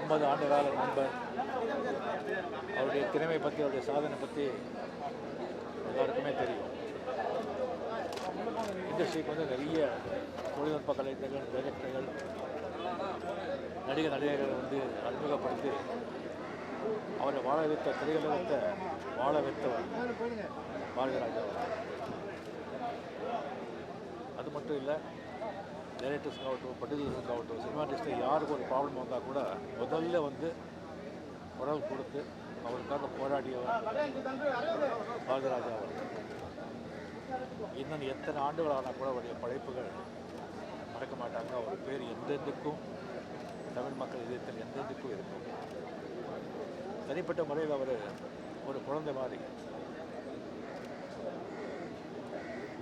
50 ஆண்டு கால நண்பர். அவருடைய திறமை பற்றி, அவருடைய சாதனை பற்றி எல்லாருக்குமே தெரியும். இண்டஸ்ட்ரிக்கு வந்து நிறைய தொழில்நுட்ப கலைஞர்கள், டைரக்டர்கள், நடிகர்களை வந்து அறிமுகப்படுத்தி அவரை வாழ வைத்த, திரையுலகத்தை வாழ வைத்தவர் பாரதிராஜா. அது மட்டும் இல்லை, டைரக்டர்ஸுக்காகட்டும், ப்ரொடியூசர்ஸுக்காகட்டும், சினிமா இண்டஸ்ட்ரியில் யாருக்கு ஒரு ப்ராப்ளம் வந்தால் கூட முதல்ல வந்து குரல் கொடுத்து அவருக்காக போராடியவர் பாரதிராஜா அவர். இன்னும் எத்தனை ஆண்டுகள் ஆனால் கூட அவருடைய படைப்புகள் மறக்க மாட்டாங்க. அவர் பேர் எந்தெந்துக்கும் தமிழ் மக்கள் இதயத்தில் எந்தெந்துக்கும் இருக்கும். தனிப்பட்ட முறையில் அவர் ஒரு குழந்தை மாதிரி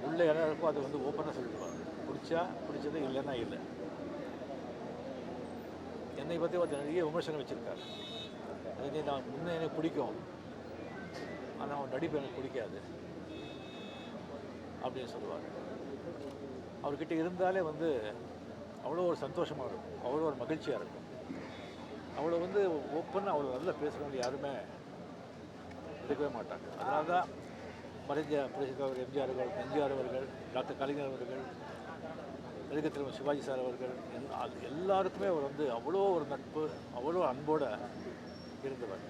உள்ளே என்ன இருக்கோ அது வந்து ஓப்பனாக சொல்லிடுவார். பிடிச்சா பிடிச்சது, இல்லைன்னா இல்லை. என்னை பற்றி ஒரு நிறைய விமர்சனம் வச்சுருக்காரு. அது நான் முன்னே எனக்கு பிடிக்கும், ஆனால் அவன் நடிப்பு எனக்கு பிடிக்காது அப்படின்னு சொல்லுவார். அவர்கிட்ட இருந்தாலே வந்து அவ்வளோ ஒரு சந்தோஷமாக இருக்கும், அவ்வளோ ஒரு மகிழ்ச்சியாக இருக்கும். அவ்வளோ வந்து ஓப்பனாக அவ்வளோ நல்லா பேசுகிறவங்க யாருமே இருக்கவே மாட்டாங்க. அதனால தான் மறைஞ்ச புரட்சித்தலைவர் எம்ஜிஆர் அவர்கள், டாக்டர் கலைஞர் அவர்கள், நடிகர் தலைவர் சிவாஜி சார் அவர்கள், எல்லாருக்குமே அவர் வந்து அவ்வளோ ஒரு நட்பு, அவ்வளோ அன்போடு இருந்தவர்.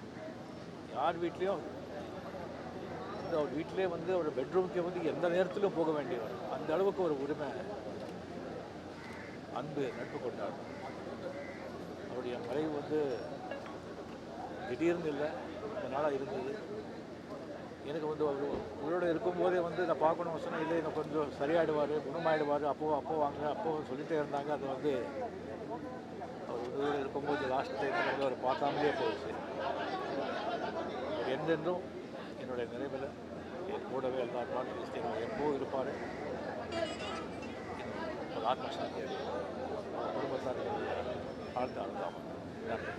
யார் வீட்லேயும் வந்து அவர் வீட்டிலே வந்து அவர் பெட்ரூமுக்கே வந்து எந்த நேரத்திலும் போக வேண்டியவர். அந்த அளவுக்கு ஒரு உரிமை, அன்பு, நட்பு கொண்டார். அவருடைய மறைவு வந்து திடீர்னு இல்லை, இந்த நாளாக இருந்தது. எனக்கு வந்து அவர் உங்களோட இருக்கும்போதே வந்து நான் பார்க்கணும் சொன்னால், இல்லை எனக்கு கொஞ்சம் சரியாயிடுவார், குணமாயிடுவார், அப்போ வாங்க, அப்போ சொல்லிகிட்டே இருந்தாங்க. அது வந்து அவர் உங்களோட இருக்கும்போது லாஸ்ட் டைமில் வந்து அவர் பார்க்காமலே போயிடுச்சு. அவர் என்றென்றும் என்னுடைய நினைவில் என் கூடவே எல்லா பாட்டு எப்போவும் இருப்பார். ஒரு ஆத்மசாந்தி குடும்பத்தார் ஆழ்ந்த அழுதாமல். நன்றி.